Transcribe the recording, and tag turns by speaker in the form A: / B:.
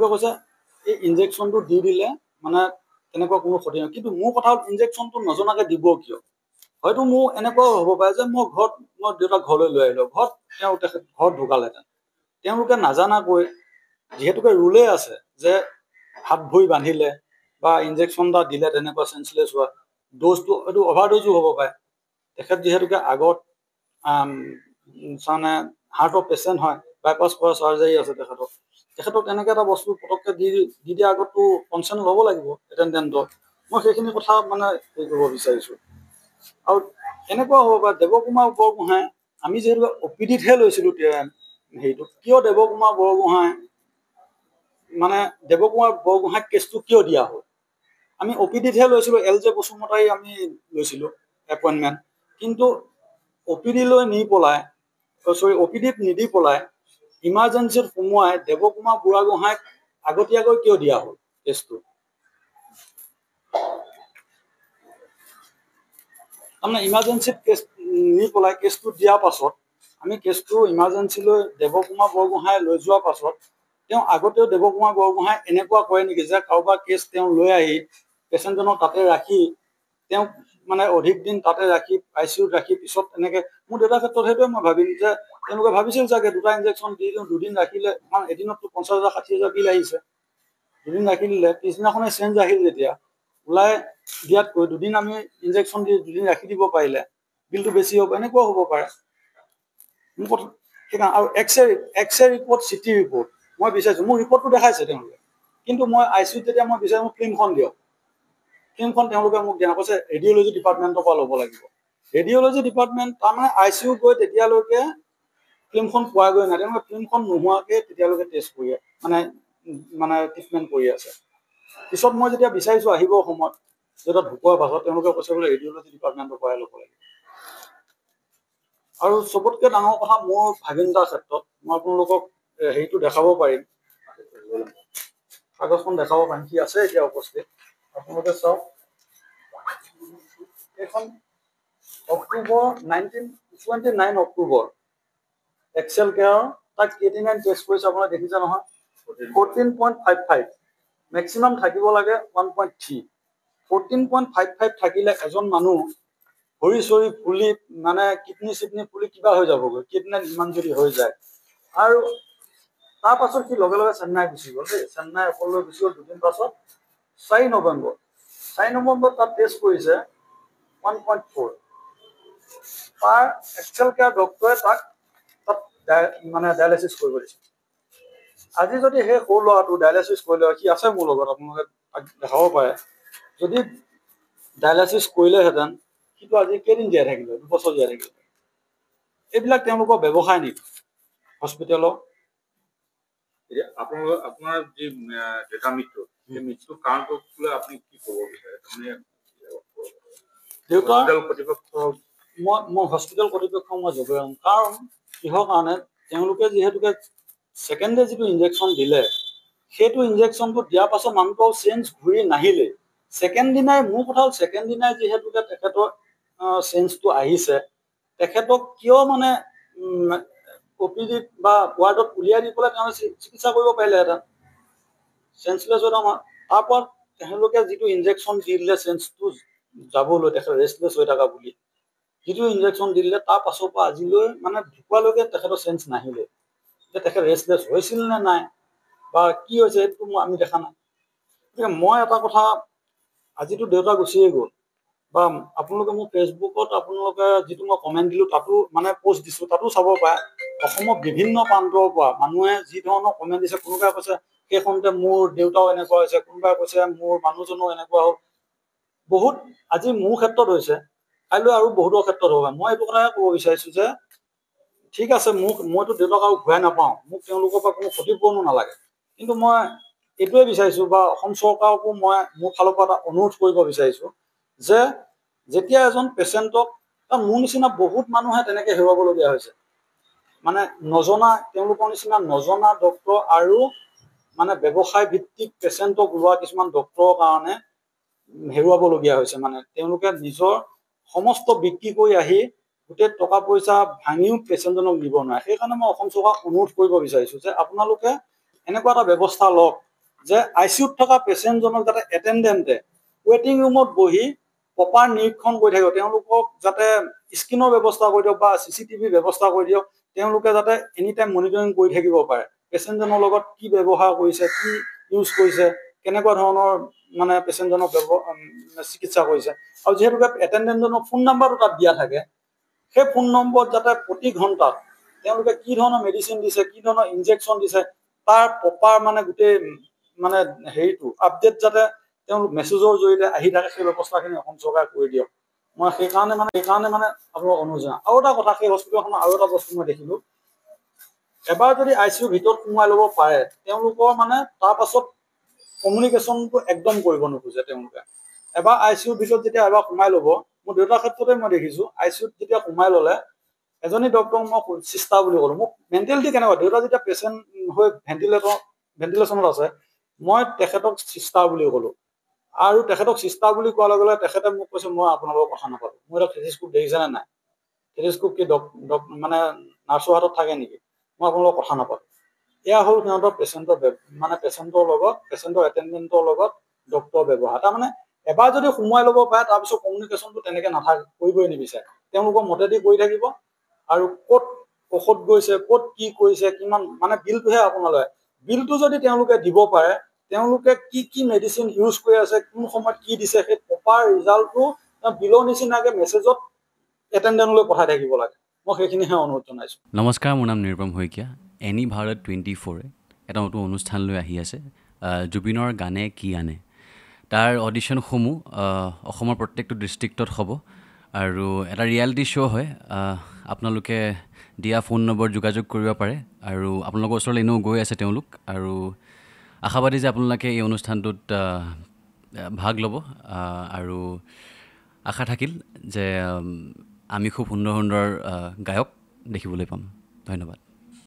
A: কৈছে এই ইনজেকশ্যনটো দি দিলে মানে তেনেকুৱা কোনো ক্ষতি নহয়। কিন্তু মোৰ কথা হ'ল ইনজেকশ্যনটো নজনাকে দিব কিয়? হয়তো মোৰ এনেকুৱাও হ'ব পাৰে যে মই দেউতাক ঘৰলৈ লৈ আহিলোঁ, ঘৰত ঢুকালেহেঁতেন। তেওঁলোকে নাজানাকৈ যিহেতুকে ৰুলেই আছে যে হাত ভৰি বান্ধিলে বা ইনজেকশ্যন এটা দিলে তেনেকুৱা চেঞ্চলেছ হোৱা, ড'জটো এইটো অভাৰড'জো হ'ব পাৰে। তেখেত যিহেতুকে আগত মানে হাৰ্টৰ পেচেণ্ট হয়, বাইপাছ কৰা চাৰ্জাৰী আছে তেখেতক এনেকৈ এটা বস্তু পটককৈ দি দিয়াৰ আগততো কনচাৰ্ণ ল'ব লাগিব এটেণ্ডেণ্টৰ। মই সেইখিনি কথা মানে হেৰি কৰিব বিচাৰিছোঁ। আৰু এনেকুৱা হ'ব পাৰে দেৱকুমাৰ বৰগোহাঁই, আমি যিহেতু OPDতহে লৈছিলোঁ হেৰিটো, কিয় দেৱকুমাৰ বৰগোহাঁইক কেছটো কিয় দিয়া হ'ল? আমি OPDতহে লৈছিলোঁ, LJ বসুমতাৰী আমি লৈছিলোঁ এপইণ্টমেণ্ট। কিন্তু OPDলৈ নি পেলাই OPDত নিদি পেলাই ইমাৰ্জেঞ্চিত সোমোৱাই দেৱকুমাৰ বুঢ়াগোহাঁইক আগতীয়াকৈ কিয় দিয়া হ'ল কেছটো? তাৰমানে ইমাৰ্জেঞ্চিত কেছ নি পেলাই কেছটো দিয়াৰ পাছত আমি কেছটো ইমাৰ্জেঞ্চিলৈ দেৱকুমাৰ বৰগোহাঁই লৈ যোৱাৰ পাছত তেওঁ আগতেও দেৱকুমাৰ বৰগোহাঁই এনেকুৱা কৰে নেকি যে কাৰোবাৰ কেছ তেওঁ লৈ আহি পেচেণ্টজনক তাতে ৰাখি তেওঁক মানে অধিক দিন তাতে ৰাখি ICUত ৰাখি পিছত এনেকে মোৰ দেউতাৰ ক্ষেত্ৰত সেইটোৱে মই ভাবিম যে তেওঁলোকে ভাবিছিল চাগে দুটা ইনজেকশ্যন দি দিওঁ, দুদিন ৰাখিলে, কাৰণ এদিনততো 50,000 60,000 বিল আহিছে, দুদিন ৰাখি দিলে, পিছদিনাখনে চেঞ্জ আহিল যেতিয়া ওলাই দিয়াতকৈ দুদিন আমি ইনজেকশ্যন দি দুদিন ৰাখি দিব পাৰিলে বিলটো বেছি হ'ব, এনেকুৱাও হ'ব পাৰে। আৰু এক্সৰে ৰিপৰ্ট, CT ৰিপৰ্ট মই বিচাৰিছোঁ, মোৰ ৰিপৰ্টটো দেখাইছে তেওঁলোকে, কিন্তু মই ICUত যেতিয়া মই বিচাৰোঁ মোক ফিল্মখন দিয়ক, ফিল্মখন তেওঁলোকে মোক দিয়া কৈছে ৰেডিঅ'লজি ডিপাৰ্টমেণ্টৰ পৰা ল'ব লাগিব। ৰেডিঅ'লজি ডিপাৰ্টমেণ্ট তাৰমানে ICU গৈ তেতিয়ালৈকে ফিল্মখন পোৱাগৈ নাই, তেওঁলোকে ফিল্মখন নোহোৱাকৈ তেতিয়ালৈকে টেষ্ট কৰি মানে ট্ৰিটমেণ্ট কৰি আছে। পিছত মই যেতিয়া বিচাৰিছোঁ আহিব সময়ত যেতিয়া ঢুকোৱাৰ পাছত তেওঁলোকে কৈছে বোলে ৰেডিঅ'লজি ডিপাৰ্টমেণ্টৰ পৰাই ল'ব লাগিব। আৰু চবতকৈ ডাঙৰ কথা মোৰ ভাগিনতাৰ ক্ষেত্ৰত মই আপোনালোকক হেৰিটো দেখাব পাৰিম, কাগজখন দেখাব পাৰিম, সি আছে এতিয়া উপস্থিত, আপোনালোকে চাওক। এইখন অক্টোবৰ 29 অক্টোবৰ এক্সেল কেয়াৰ, তাক কেইদিনমান টেষ্ট কৰিছে আপোনালোকে দেখিছে নহয়, 14.55, মেক্সিমাম থাকিব লাগে 1.3। 14.55 থাকিলে এজন মানুহ ভৰি চৰি ফুলি মানে কিডনী চিডনী ফুলি কিবা হৈ যাবগৈ, কিডনীত ইমান যদি হৈ যায়। আৰু তাৰ পাছত সি লগে লগে চেন্নাই গুচি গ'ল দেই, চেন্নাই অকললৈ গুচি গ'ল। দুদিন পাছত 4 নৱেম্বৰ তাত টেষ্ট কৰিছে 1.4। তাৰ এক্সেল কেয়াৰ ডক্টৰে তাক মানে ডায়েলাইচিছ কৰিব দিছে। আজি যদি সেই সৰু ল'ৰাটো ডায়েলাইচিছ কৰিলে, সি আছে মোৰ লগত, আপোনালোকে দেখাব পাৰে, যদি ডায়েলাইচিছ কৰিলেহেঁতেন সিটো আজি কেইদিন জীয়াই থাকিলে, 2 বছৰ জীয়াই থাকিলে। এইবিলাক তেওঁলোকৰ ব্যৱসায় নেকি হস্পিটেলৰ?
B: আপোনাৰ যি ডেটা মৃত্যু, সেই মৃত্যুৰ কাৰণটো আপুনি কি ক'ব বিচাৰে?
A: মই হস্পিটেল কৰ্তৃপক্ষক মই জগৰীয়াম, কাৰণ কিহৰ কাৰণে তেওঁলোকে যিহেতুকে ছেকেণ্ডে যিটো ইনজেকশ্যন দিলে সেইটো ইনজেকশ্যনটো দিয়াৰ পাছত মানুহটো চেঞ্জ ঘূৰি নাহিলে। ছেকেণ্ড দিনাই মোৰ কথা হ'ল ছেকেণ্ড দিনাই যিহেতুকে তেখেতৰ চেঞ্জটো আহিছে, তেখেতক কিয় মানে OPDত বা ৱাৰ্ডত উলিয়াই দি পেলাই তেওঁলোকে চিকিৎসা কৰিব পাৰিলেহেঁতেন, চেঞ্চলেছ হৈ নহয়। তাৰপৰা তেওঁলোকে যিটো ইনজেকশ্যন দি দিলে চেঞ্জটো যাবলৈ, তেখেত ৰেষ্টলেছ হৈ থকা বুলি যিটো ইনজেকশ্যন দি দিলে, তাৰ পাছৰ পৰা আজিলৈ মানে ঢুকুৱালৈকে তেখেতৰ চেঞ্জ নাহিলে। যে তেখেত ৰেষ্টলেছ হৈছিল নে নাই বা কি হৈছে সেইটো আমি দেখা নাই। গতিকে মই এটা কথা, আজিতো দেউতা গুচিয়ে গ'ল, বা আপোনালোকে মোৰ ফেচবুকত আপোনালোকে যিটো মই কমেণ্ট দিলোঁ তাতো মানে পষ্ট দিছোঁ, তাতো চাব পাৰে অসমৰ বিভিন্ন প্ৰান্তৰ পৰা মানুহে যি ধৰণৰ কমেণ্ট দিছে। কোনোবাই কৈছে সেইখনতে মোৰ দেউতাও এনেকুৱা হৈছে, কোনোবাই কৈছে মোৰ মানুহজনো এনেকুৱা হ'ল। বহুত আজি মোৰ ক্ষেত্ৰত হৈছে, কাইলৈ আৰু বহুতৰ ক্ষেত্ৰত হ'ব। মই এইটো কথাই ক'ব বিচাৰিছোঁ যে ঠিক আছে, মইতো দেউতাক আৰু ঘূৰাই নাপাওঁ, মোক তেওঁলোকৰ পৰা কোনো ক্ষতিপূৰণো নালাগে, কিন্তু মই এইটোৱে বিচাৰিছোঁ বা অসম চৰকাৰকো মই মোৰ ফালৰ পৰা এটা অনুৰোধ কৰিব বিচাৰিছোঁ যে যেতিয়া এজন পেচেণ্টক, মোৰ নিচিনা বহুত মানুহে তেনেকৈ হেৰুৱাবলগীয়া হৈছে, মানে নজনা, তেওঁলোকৰ নিচিনা নজনা ডক্তৰ আৰু মানে ব্যৱসায় ভিত্তিক পেচেণ্টক লোৱা কিছুমান ডক্তৰৰ কাৰণে হেৰুৱাবলগীয়া হৈছে। মানে তেওঁলোকে নিজৰ সমস্ত বিক্ৰী কৰি আহি গোটেই টকা পইচা ভাঙিও পেচেণ্টজনক দিব নোৱাৰে। সেইকাৰণে মই অসম চৰকাৰক অনুৰোধ কৰিব বিচাৰিছোঁ যে আপোনালোকে এনেকুৱা এটা ব্যৱস্থা লওক যে ICUত থকা পেচেণ্টজনক যাতে এটেণ্ডেণ্টে ৱেটিং ৰুমত বহি প্ৰপাৰ নিৰীক্ষণ কৰি থাকিব, তেওঁলোকক যাতে স্ক্ৰীনৰ ব্যৱস্থা কৰি দিয়ক বা CCTV ব্যৱস্থা কৰি দিয়ক, তেওঁলোকে যাতে এনি টাইম মনিটৰিং কৰি থাকিব পাৰে পেচেণ্টজনৰ লগত কি ব্যৱহাৰ কৰিছে, কি ইউজ কৰিছে, কেনেকুৱা ধৰণৰ মানে পেচেণ্টজনক চিকিৎসা কৰিছে। আৰু যিহেতুকে এটেণ্ডেণ্টজনৰ ফোন নাম্বাৰটো তাত দিয়া থাকে, সেই ফোন নম্বৰত যাতে প্ৰতি ঘণ্টাত তেওঁলোকে কি ধৰণৰ মেডিচিন দিছে, কি ধৰণৰ ইনজেকশ্যন দিছে, তাৰ প্ৰপাৰ মানে গোটেই মানে হেৰিটো আপডেট যাতে তেওঁলোক মেছেজৰ জৰিয়তে আহি থাকে, সেই ব্যৱস্থাখিনি অসম চৰকাৰে কৰি দিয়ক। মই সেইকাৰণে মানে আপোনালোক অনুৰোধ জনাওঁ। আৰু এটা কথা, সেই হস্পিটেলখনৰ আৰু এটা বস্তু মই দেখিলোঁ, এবাৰ যদি ICUৰ ভিতৰত সোমাই ল'ব পাৰে, তেওঁলোকৰ মানে তাৰ পাছত কমিউনিকেশ্যনটো একদম কৰিব নোখোজে তেওঁলোকে। এবাৰ ICUৰ ভিতৰত যেতিয়া এবাৰ সোমাই ল'ব, মোৰ দেউতাৰ ক্ষেত্ৰতে মই দেখিছোঁ, ICUত যেতিয়া সোমাই ল'লে এজনী ডক্টৰক মই চিষ্টাৰ বুলি ক'লোঁ। মোক মেণ্টেলিটি কেনেকুৱা, দেউতা যেতিয়া পেচেণ্ট হৈ ভেণ্টিলেশ্যনত আছে, মই তেখেতক চিষ্টাৰ বুলি ক'লোঁ। আৰু তেখেতক চিষ্টাৰ বুলি কোৱাৰ লগে লগে তেখেতে মোক কৈছে, মই আপোনালোকৰ কথা নাপাতো, মোৰ এটা ফিজিস্কোপ দেখিছেনে নাই, ফিজিস্কোপ কি মানে নাৰ্ছৰ হাতত থাকে নেকি, মই আপোনালোকৰ কথা নাপাতো। এয়া হ'ল সিহঁতৰ পেচেণ্টৰ লগত, পেচেণ্টৰ এটেণ্ডেণ্টৰ লগত ডক্টৰ ব্যৱহাৰ। তাৰমানে এবাৰ যদি সোমোৱাই ল'ব পাৰে, তাৰপিছত কমিউনিকেশ্যনটো তেনেকে নাথাকে, কৰিবই নিবিচাৰে, তেওঁলোকৰ মতেদি কৰি থাকিব। আৰু ক'ত ঔষধ গৈছে, ক'ত কি কৰিছে, কিমান মানে বিলটোহে আপোনালোকে, বিলটো যদি তেওঁলোকে দিব পাৰে, তেওঁলোকে কি কি মেডিচিন ইউজ কৰি আছে, কোন সময়ত কি দিছে, সেই প্ৰপাৰ ৰিজাল্টটো বিলৰ নিচিনাকে মেছেজত এটেণ্ডেণ্টলৈ পঠাই থাকিব লাগে। মই সেইখিনিহে অনুৰোধ জনাইছোঁ।
C: নমস্কাৰ, মোৰ নাম নিৰুপম শইকীয়া। এনি ভাৰত 24 এটা নতুন অনুষ্ঠান লৈ আহি আছে, জুবিনৰ গানে কি আনে। তাৰ অডিশ্যনসমূহ অসমৰ প্ৰত্যেকটো ডিষ্ট্ৰিক্টত হ'ব আৰু এটা ৰিয়েলিটি শ্ব' হয়। আপোনালোকে দিয়া ফোন নম্বৰ যোগাযোগ কৰিব পাৰে আৰু আপোনালোকৰ ওচৰলৈ এনেও গৈ আছে তেওঁলোক, আৰু আশাবাদী যে আপোনালোকে এই অনুষ্ঠানটোত ভাগ ল'ব। আৰু আশা থাকিল যে আমি খুব সুন্দৰ সুন্দৰ গায়ক দেখিবলৈ পাম। ধন্যবাদ।